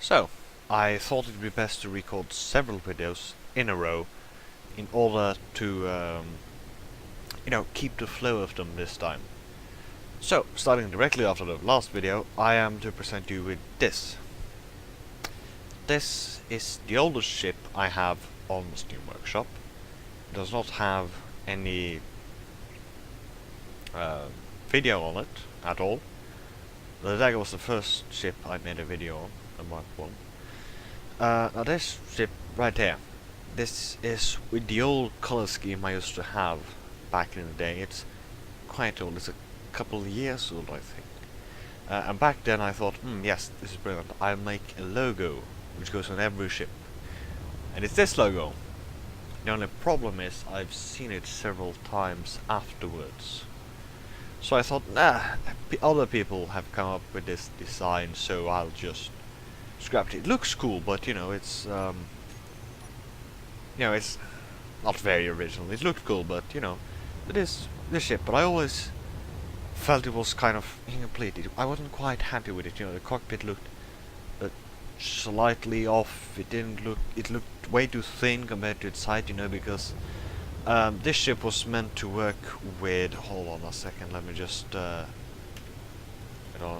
So, I thought it would be best to record several videos in a row in order to, keep the flow of them this time. So, starting directly after the last video, I am to present you with this. This is the oldest ship I have on the Steam Workshop. It does not have any video on it at all. The Dagger was the first ship I made a video on, the Mk.1. Now this ship right here, this is with the old color scheme I used to have back in the day. It's quite old, it's a couple of years old I think. And back then I thought, yes, this is brilliant, I'll make a logo which goes on every ship. And it's this logo. The only problem is I've seen it several times afterwards. So I thought, other people have come up with this design, so I'll just scrap it. It looks cool, but it's it's not very original. It looked cool, but it is this ship. But I always felt it was kind of incomplete. I wasn't quite happy with it. The cockpit looked slightly off. It didn't look. It looked way too thin compared to its height. Because this ship was meant to work with. Hold on a second. Let me just. I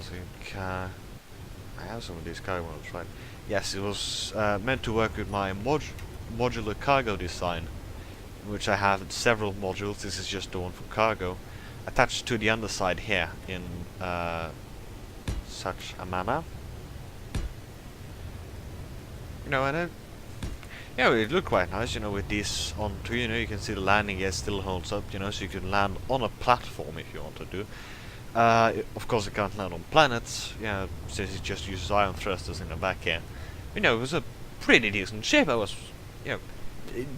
think. I have some of these cargo models, right? Yes, it was meant to work with my modular cargo design, in which I have several modules. This is just the one for cargo, attached to the underside here in such a manner. And it looked quite nice, with these on too. You can see the landing gear still holds up, so you can land on a platform if you want to do. Of course, it can't land on planets, since it just uses ion thrusters in the back here. It was a pretty decent ship. I was,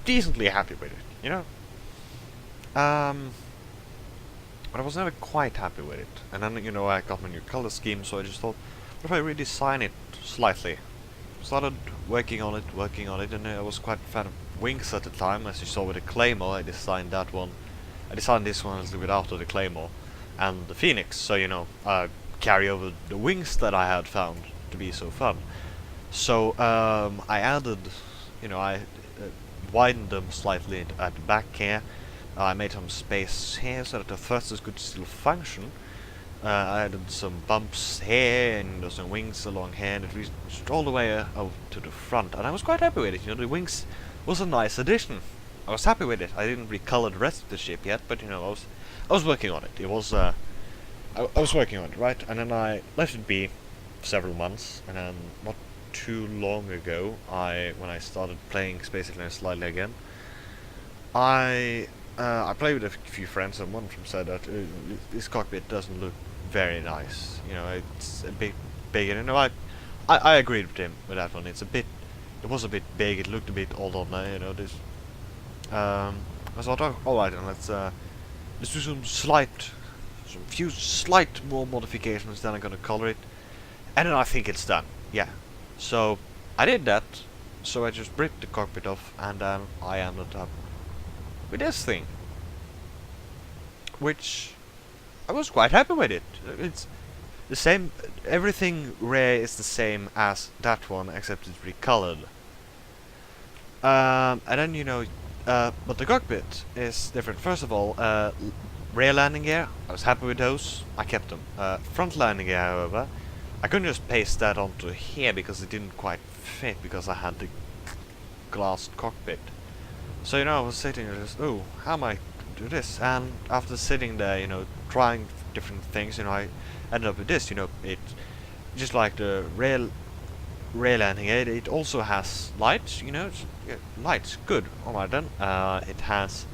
decently happy with it, But I was never quite happy with it. And then, I got my new color scheme, so I just thought, what if I redesign it slightly? Started working on it, and I was quite a fan of wings at the time. As you saw with the Claymore, I designed that one. I designed this one a little bit after the Claymore and the Phoenix, so carry over the wings that I had found to be so fun. So I added, I widened them slightly at the back here. I made some space here so that the thrusters could still function. I added some bumps here and some wings along here, and it reached all the way out to the front, and I was quite happy with it. The wings was a nice addition. I was happy with it. I didn't recolor the rest of the ship yet, but I was working on it. It was I was working on it, right? And then I let it be for several months, and then not too long ago, when I started playing Space Alien slightly again, I played with a few friends, and one of them said that this cockpit doesn't look very nice. It's a bit big, and I agreed with him with that one. It was a bit big. It looked a bit old on there. This. I thought, all right, then let's do some few slight more modifications. Then I'm gonna color it, and then I think it's done. Yeah. So I did that. So I just bricked the cockpit off, and then I ended up with this thing, which I was quite happy with it. It's the same. Everything rare is the same as that one, except it's recolored. And then but the cockpit is different. First of all, rear landing gear, I was happy with those. I kept them. Front landing gear, however, I couldn't just paste that onto here because it didn't quite fit because I had the glass cockpit. So I was sitting there, just, how am I do this? And after sitting there, trying different things, I ended up with this. It just like the rear landing gear. It also has lights. Lights. Good. All right then. It has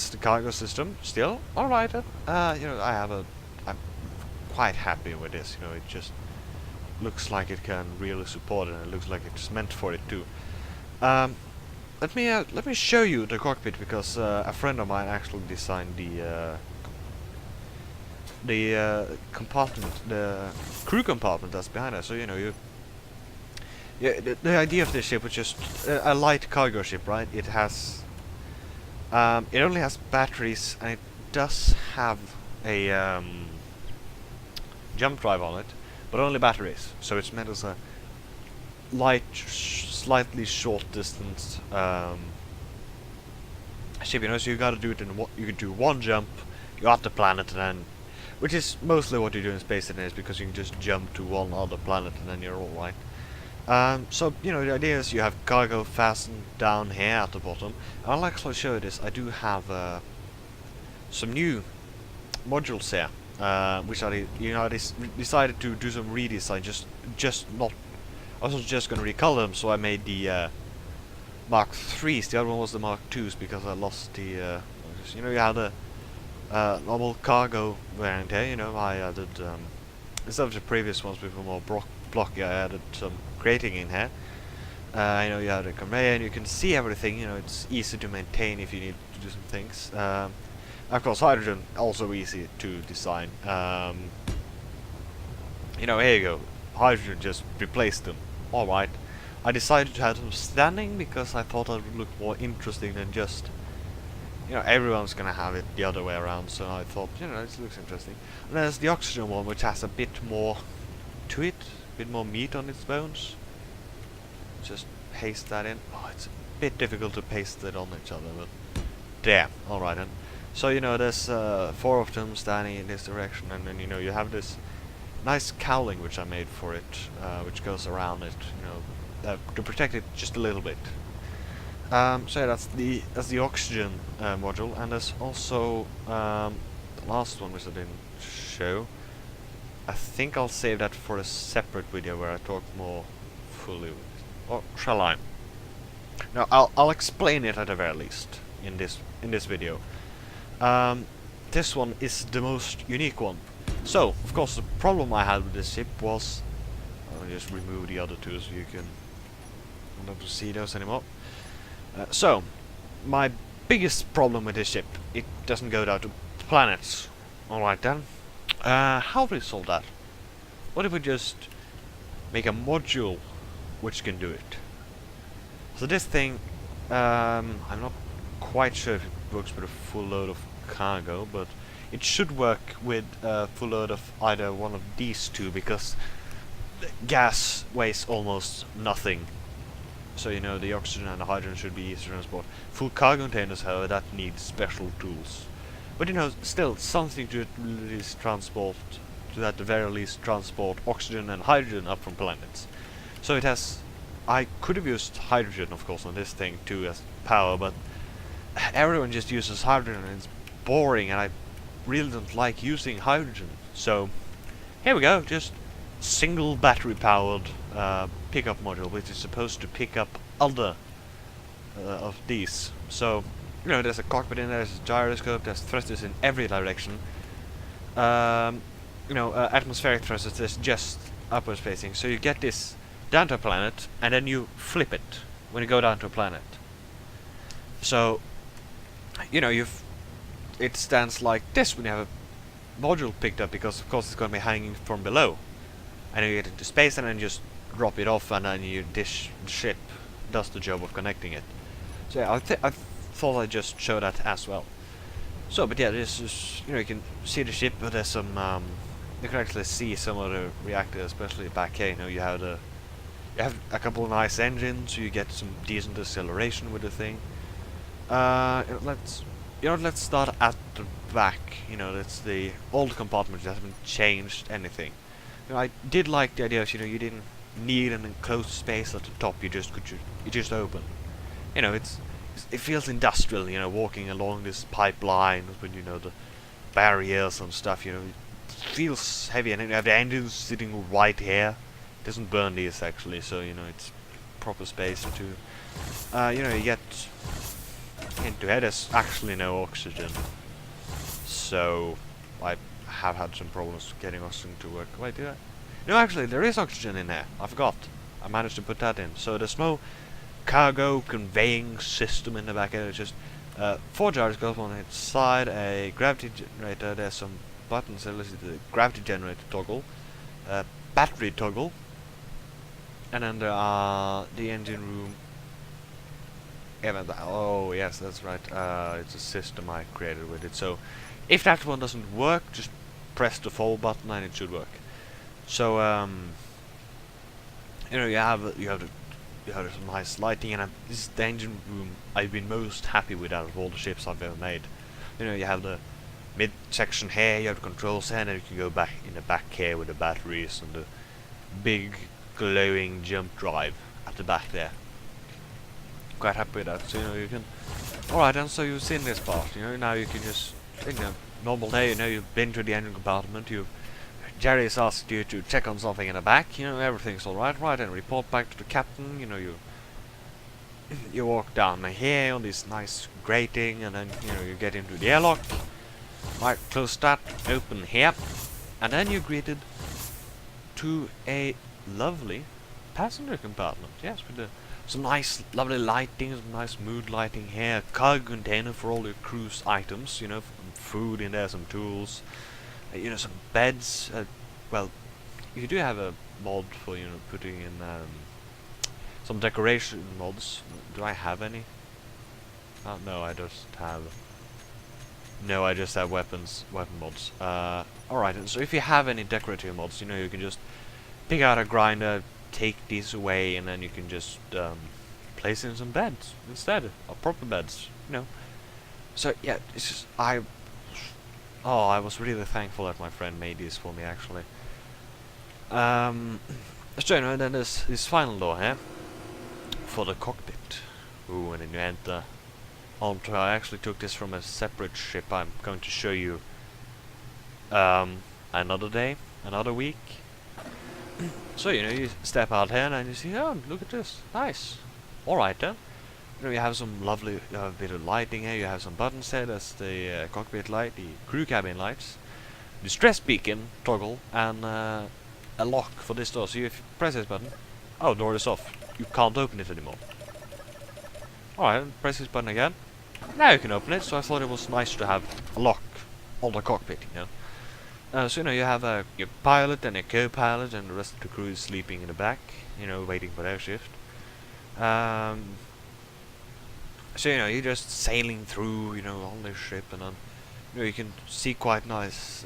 the cargo system still. All right then. I'm quite happy with this. It just looks like it can really support it, and it looks like it's meant for it too. Let me show you the cockpit, because a friend of mine actually designed the compartment, the crew compartment that's behind us. So the idea of this ship was just a light cargo ship, right? It has it only has batteries, and it does have a jump drive on it, but only batteries. So it's meant as a light, slightly short distance ship. You know, so you gotta do it in you can do one jump, you're at the planet, and then, which is mostly what you do in space nowadays, because you can just jump to one other planet and then you're all right. So, you know, the idea is you have cargo fastened down here at the bottom. And I'll actually show you this. I do have some new modules here, which I, you know, decided to do some redesign. I wasn't just gonna recolor them, so I made the Mark 3s. The other one was the Mark 2s because I lost the, you know, you had a normal cargo variant here. You know, I added instead of the previous ones which were more blocky, I added some grating in here. You know, you have a conveyor and you can see everything. You know, it's easy to maintain if you need to do some things. Of course, hydrogen also easy to design. You know, here you go. Hydrogen just replaced them. All right. I decided to have them standing because I thought it would look more interesting than just, you know, everyone's gonna have it the other way around. So I thought, you know, this looks interesting. And there's the oxygen one, which has a bit more to it, a bit more meat on its bones. Just paste that in. Oh, it's a bit difficult to paste it on each other, but there. All right then. So, you know, there's 4 of them standing in this direction, and then, you know, you have this nice cowling which I made for it, which goes around it, you know, to protect it just a little bit. So yeah, that's the oxygen module, and there's also the last one which I didn't show. I think I'll save that for a separate video where I talk more fully. Or shall I? No, I'll explain it at the very least in this video. This one is the most unique one. So, of course, the problem I had with this ship was, I'll just remove the other two so you can not see those anymore. So, my biggest problem with this ship, it doesn't go down to planets. Alright then. How do we solve that? What if we just make a module which can do it? So this thing, I'm not quite sure if it works with a full load of cargo, but it should work with a full load of either one of these two, because the gas weighs almost nothing. So, you know, the oxygen and the hydrogen should be easy to transport. Full cargo containers, however, that needs special tools. But, you know, still something to at least transport, to at the very least transport oxygen and hydrogen up from planets. So it has, I could have used hydrogen, of course, on this thing too as power, but everyone just uses hydrogen and it's boring, and I really don't like using hydrogen. So here we go, just single battery powered pickup module, which is supposed to pick up other of these. So, you know, there's a cockpit in there, there's a gyroscope, there's thrusters in every direction. You know, atmospheric thrusters, there's just upward spacing. So you get this down to a planet, and then you flip it when you go down to a planet. So, you know, it stands like this when you have a module picked up, because of course it's going to be hanging from below. And you get into space and then just drop it off, and then the ship does the job of connecting it. So yeah, I thought I'd just show that as well. So, but yeah, this is, you know, you can see the ship, but there's some, you can actually see some of the reactors, especially back here. You know, you have a couple of nice engines, so you get some decent acceleration with the thing. Let's start at the back. You know, that's the old compartment that hasn't changed anything. You know, I did like the idea of, you know, you didn't need an enclosed space at the top. You just open. You know, it feels industrial. You know, walking along this pipeline with, you know, the barriers and stuff. You know, it feels heavy, and then you have the engines sitting right here. It doesn't burn these actually, so you know it's proper space to. You know, you get into here. There's actually no oxygen, so I have had some problems getting oxygen to work. Wait, did I? No, actually, there is oxygen in there. I forgot. I managed to put that in. So there's no cargo conveying system in the back end. It's just 4 gyroscopes on its side, a gravity generator. There's some buttons. So let's see, the gravity generator toggle, battery toggle, and then there are the engine room. Oh yes, that's right. It's a system I created with it. So if that one doesn't work, just press the forward button and it should work. So you have some nice lighting, and this is the engine room I've been most happy with out of all the ships I've ever made. You have the mid section here, you have the controls here, and then you can go back in the back here with the batteries and the big glowing jump drive at the back there. Quite happy with that. So you can. Alright, and so you've seen this part. Now you can just normal day. You've been to the engine compartment. Jerry's asked you to check on something in the back. Everything's alright, right? And report back to the captain. You walk down here on this nice grating, and then you get into the airlock. Right, close that, open here, and then you're greeted to a lovely passenger compartment. Yes, with some nice, lovely lighting, some nice mood lighting here. A cargo container for all your cruise items. Some food in there, some tools. Some beds. Well, you do have a mod for putting in some decoration mods. Do I have any? Oh no, I just have. No, I just have weapon mods. Alright, and so if you have any decorative mods, you can just pick out a grinder, take these away, and then you can just place in some beds instead, or proper beds. So yeah, it's just I was really thankful that my friend made these for me actually. So then there's this final door here for the cockpit. Ooh, and then you enter. I actually took this from a separate ship. I'm going to show you another day, another week. So you step out here and you see, oh, look at this, nice. Alright then. You have some lovely bit of lighting here. You have some buttons here. That's the cockpit light, the crew cabin lights, the stress beacon toggle, and a lock for this door. So if you press this button, oh, door is off. You can't open it anymore. Alright, press this button again. Now you can open it. So I thought it was nice to have a lock on the cockpit, so you have your pilot and your co-pilot, and the rest of the crew is sleeping in the back, waiting for their shift. So you're just sailing through, on this ship, and then you can see quite nice.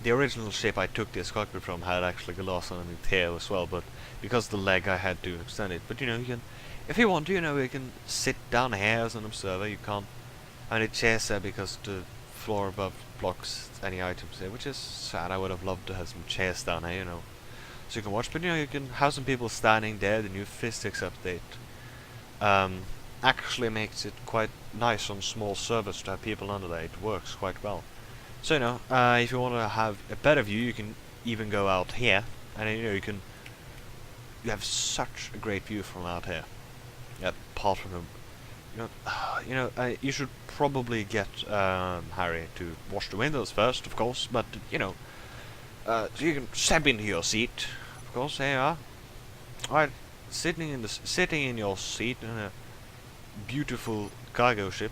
The original ship I took this cockpit from had actually glass underneath here as well, but because of the leg I had to extend it. But you can, if you want to, you can sit down here as an observer. You can't have any chairs there because the floor above blocks any items there, which is sad. I would have loved to have some chairs down here, so you can watch. But you can have some people standing there. The new physics update actually makes it quite nice on small servers to have people under there. It works quite well. So if you want to have a better view, you can even go out here, and then, you have such a great view from out here. Apart from the, you should probably get Harry to wash the windows first, of course. But so you can step into your seat. Of course, there you are. Alright, sitting in your seat in a beautiful cargo ship.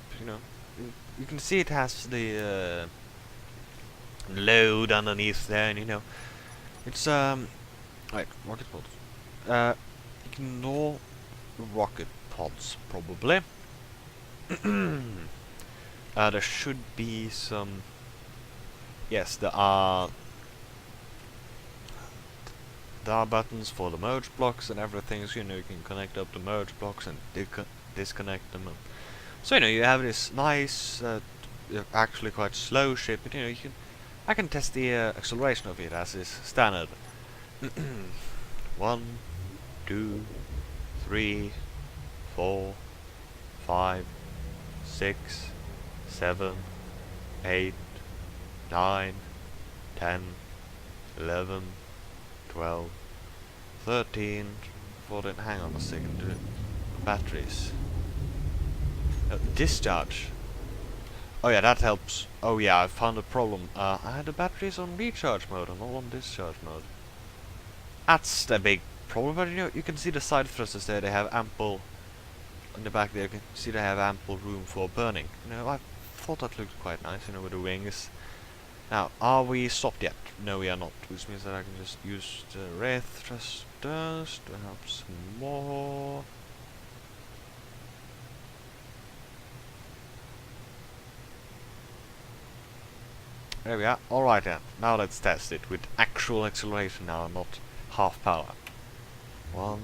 You can see it has the load underneath there, and it's right, rocket pods. Ignore rocket pods probably. There should be some. Yes, there are buttons for the merge blocks and everything. So you can connect up the merge blocks and disconnect them. So you have this nice, actually quite slow ship. But I can test the acceleration of it as is standard. 1, 2, 3, 4, 5, 6, 7, 8, 9, 10, 11, 12, 13, 14. Hang on a second. Batteries. Discharge. Oh yeah, that helps. Oh yeah, I found a problem. I had the batteries on recharge mode and not on discharge mode. That's the big problem. But you can see the side thrusters there. They have ample. In the back there, you can see they have ample room for burning. I thought that looked quite nice. With the wings. Now, are we stopped yet? No, we are not. Which means that I can just use the rear thrusters to help some more. There we are. Alright then, now let's test it with actual acceleration now, not half power. 1,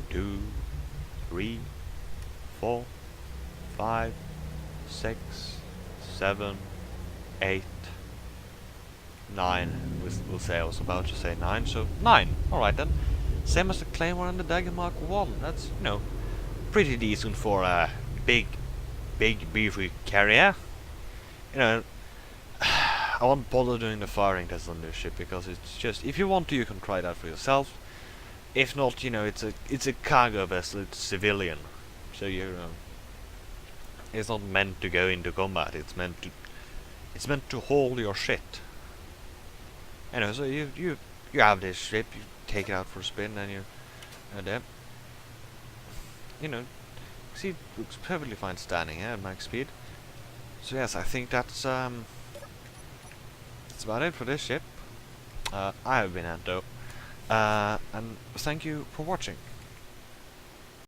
2, 3, 4, 5, 6, 7, 8, 9. We'll say I was about to say 9, so 9. Alright then. Same as the Claymore and the Dagger Mk.1. That's, you know, pretty decent for a big beefy carrier. You know, I won't bother doing the firing test on this ship because it's just, if you want to, you can try that for yourself. If not, you know, it's a cargo vessel, it's civilian, so it's not meant to go into combat. It's meant to haul your shit. You know, so you have this ship, you take it out for a spin, and there. You know, see, it looks perfectly fine standing here at max speed. So yes, I think that's about it for this ship. I have been Anto, and thank you for watching.